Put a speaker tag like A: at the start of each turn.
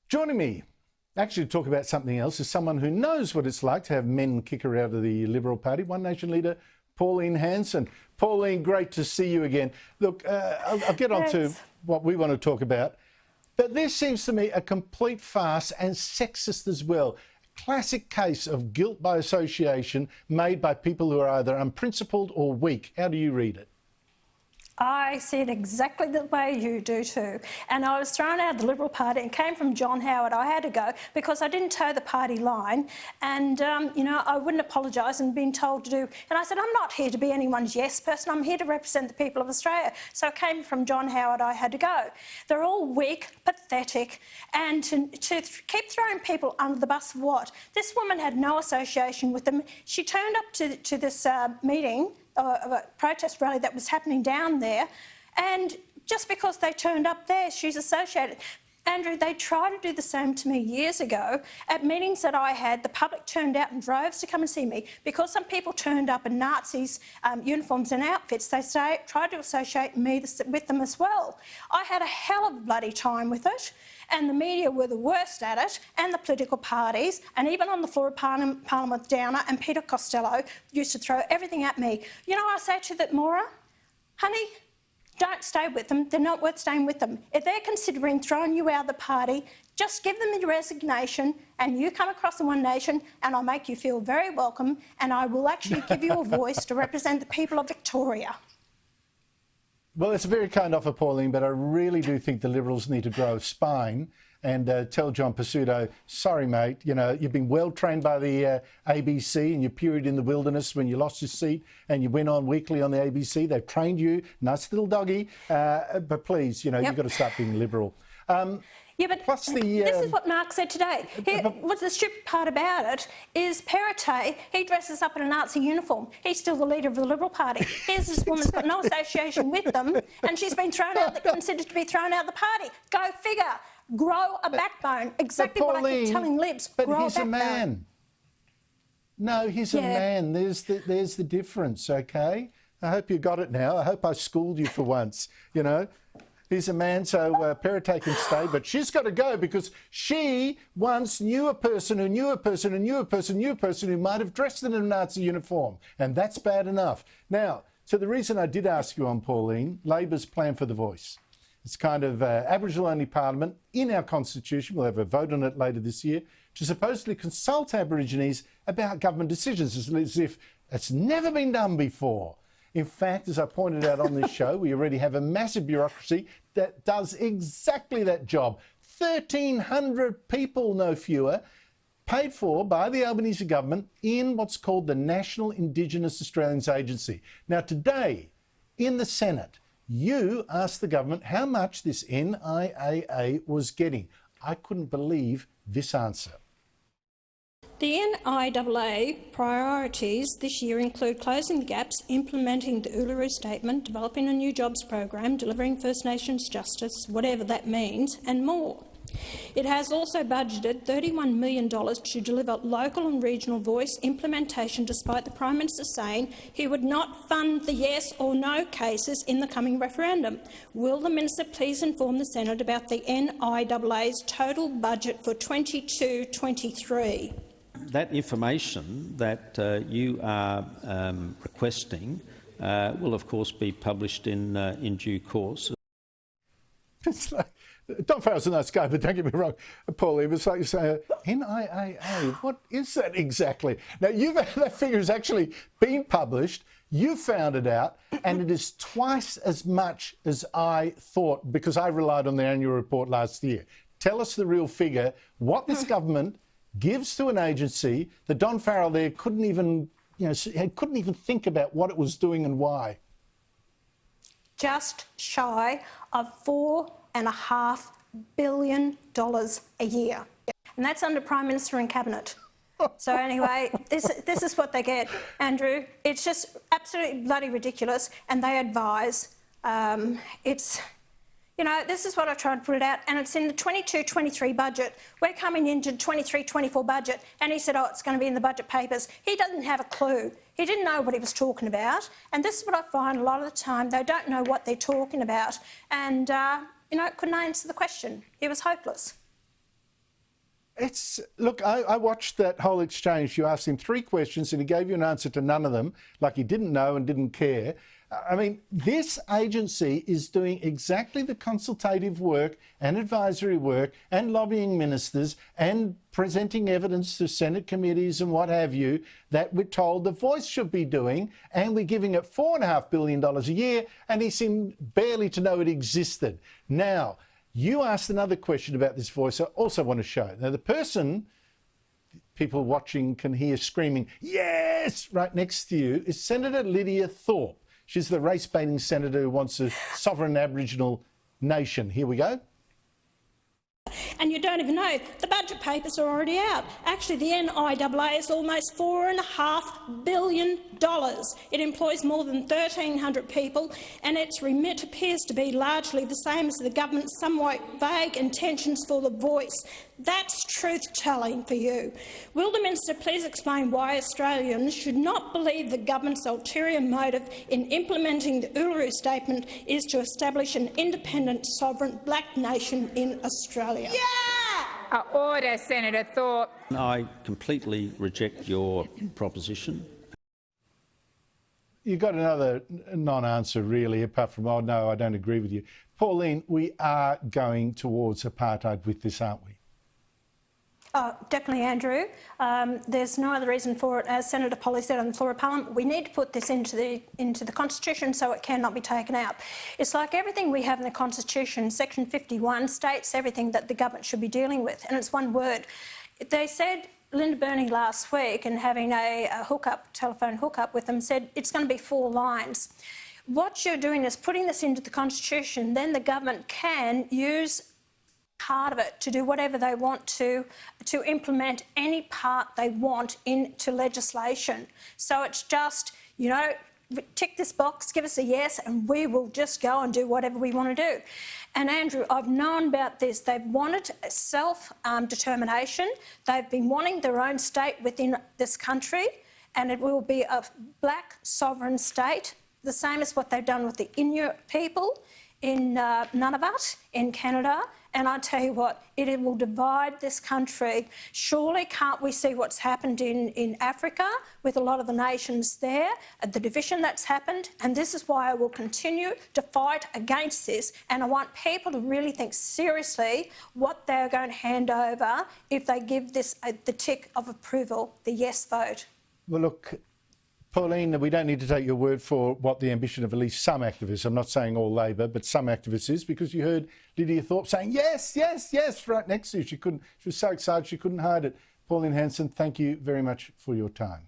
A: Joining me, actually to talk about something else, is someone who knows what it's like to have men kick her out of the Liberal Party, One Nation leader Pauline Hanson. Pauline, great to see you again. Look, I'll get on to what we want to talk about, but this seems to me a complete farce and sexist as well. Classic case of guilt by association made by people who are either unprincipled or weak. How do you read it?
B: I see it exactly the way you do too. And I was thrown out of the Liberal Party and came from John Howard. I had to go because I didn't toe the party line. And, you know, I wouldn't apologise and been told to do. And I said, I'm not here to be anyone's yes person. I'm here to represent the people of Australia. So I came from John Howard. I had to go. They're all weak, pathetic. And to keep throwing people under the bus, what? This woman had no association with them. She turned up to this meeting, a protest rally that was happening down there, and just because they turned up there, she's associated. Andrew, they tried to do the same to me years ago. At meetings that I had, the public turned out in droves to come and see me. Because some people turned up in Nazis' uniforms and outfits, they tried to associate me with them as well. I had a hell of a bloody time with it, and the media were the worst at it, and the political parties, and even on the floor of Parliament, Downer and Peter Costello used to throw everything at me. You know, I say to that, Maura, honey, don't stay with them. They're not worth staying with them. If they're considering throwing you out of the party, just give them your resignation and you come across in One Nation and I'll make you feel very welcome and I will actually give you a voice to represent the people of Victoria.
A: Well, it's a very kind offer, Pauline, but I really do think the Liberals need to grow a spine and tell John Pesutto, sorry, mate, you know, you've been well trained by the ABC in your period in the wilderness when you lost your seat and you went on weekly on the ABC. They've trained you, nice little doggy, but please, you know, you've got to start being liberal.
B: Yeah, but
A: plus the,
B: this is what Mark said today. What's the stupid part about it is Perrottet, he dresses up in a Nazi uniform. He's still the leader of the Liberal Party. Here's this woman's got no association with them and she's been thrown out, considered to be thrown out of the party. Go figure. Grow a backbone. Exactly Pauline, what I keep telling Libs.
A: But
B: grow
A: he's a man. No, he's a man. There's the difference, okay? I hope you got it now. I hope I schooled you for once, you know? He's a man, so Perrottet can stay, but she's got to go because she once knew a person who knew a person who knew a person who knew a person who might have dressed in a Nazi uniform, and that's bad enough. Now, so the reason I did ask you on, Pauline, Labor's plan for the voice. It's kind of Aboriginal-only parliament in our constitution. We'll have a vote on it later this year to supposedly consult Aborigines about government decisions as if it's never been done before. In fact, as I pointed out on this show, we already have a massive bureaucracy that does exactly that job. 1,300 people, no fewer, paid for by the Albanese government in what's called the National Indigenous Australians Agency. Now, today, in the Senate, you asked the government how much this NIAA was getting. I couldn't believe this answer.
B: The NIAA priorities this year include closing the gaps, implementing the Uluru Statement, developing a new jobs program, delivering First Nations justice, whatever that means, and more. It has also budgeted $31 million to deliver local and regional voice implementation, despite the Prime Minister saying he would not fund the yes or no cases in the coming referendum. Will the Minister please inform the Senate about the NIAA's total budget for 22-23?
C: That information that you are requesting will, of course, be published in due course.
A: It's like, Don Farrell's a nice guy, but don't get me wrong, Paulie, it was like you say, NIAA, what is that exactly? Now, that figure has actually been published, you found it out, and it is twice as much as I thought because I relied on the annual report last year. Tell us the real figure, what this government gives to an agency that Don Farrell there couldn't even, couldn't even think about what it was doing and why.
B: Just shy of $4.5 billion a year. And that's under Prime Minister and Cabinet. So anyway, this is what they get, Andrew. It's just absolutely bloody ridiculous, and they advise. You know, this is what I tried to put it out, and it's in the 22-23 budget. We're coming into the 23-24 budget, and he said, oh, it's going to be in the budget papers. He doesn't have a clue. He didn't know what he was talking about, and this is what I find a lot of the time. They don't know what they're talking about, and, you know, couldn't answer the question. He was hopeless.
A: Look, I watched that whole exchange. You asked him 3 questions and he gave you an answer to none of them, like he didn't know and didn't care. I mean, this agency is doing exactly the consultative work and advisory work and lobbying ministers and presenting evidence to Senate committees and what have you that we're told the Voice should be doing, and we're giving it $4.5 billion a year, and he seemed barely to know it existed. Now, you asked another question about this Voice I also want to show. Now, the person people watching can hear screaming, yes, right next to you is Senator Lydia Thorpe. She's the race-baiting senator who wants a sovereign Aboriginal nation. Here we go.
B: And you don't even know, the budget papers are already out. Actually, the NIAA is almost $4.5 billion. It employs more than 1,300 people, and its remit appears to be largely the same as the government's somewhat vague intentions for the Voice. That's truth-telling for you. Will the Minister please explain why Australians should not believe the government's ulterior motive in implementing the Uluru Statement is to establish an independent, sovereign black nation in Australia?
D: Yeah! Order, Senator Thorpe.
C: I completely reject your proposition.
A: You got another non-answer, really, apart from, oh, no, I don't agree with you. Pauline, we are going towards apartheid with this, aren't we?
B: Oh, definitely, Andrew. There's no other reason for it. As Senator Polly said on the floor of Parliament, we need to put this into the Constitution so it cannot be taken out. It's like everything we have in the Constitution. Section 51 states everything that the government should be dealing with, and it's one word. They said, Linda Burney last week, and having a telephone hookup with them, said it's going to be 4 lines. What you're doing is putting this into the Constitution, then the government can use part of it to do whatever they want to implement any part they want into legislation. So it's just, you know, tick this box, give us a yes, and we will just go and do whatever we want to do. And Andrew, I've known about this. They've wanted self-determination. They've been wanting their own state within this country, and it will be a black sovereign state, the same as what they've done with the Inuit people in Nunavut in Canada. And I tell you what, it will divide this country. Surely can't we see what's happened in Africa with a lot of the nations there, the division that's happened? And this is why I will continue to fight against this. And I want people to really think seriously what they're going to hand over if they give this the tick of approval, the yes vote.
A: Well, look, Pauline, we don't need to take your word for what the ambition of at least some activists, I'm not saying all Labor, but some activists is, because you heard Lydia Thorpe saying yes, yes, yes, right next to you. She was so excited she couldn't hide it. Pauline Hanson, thank you very much for your time.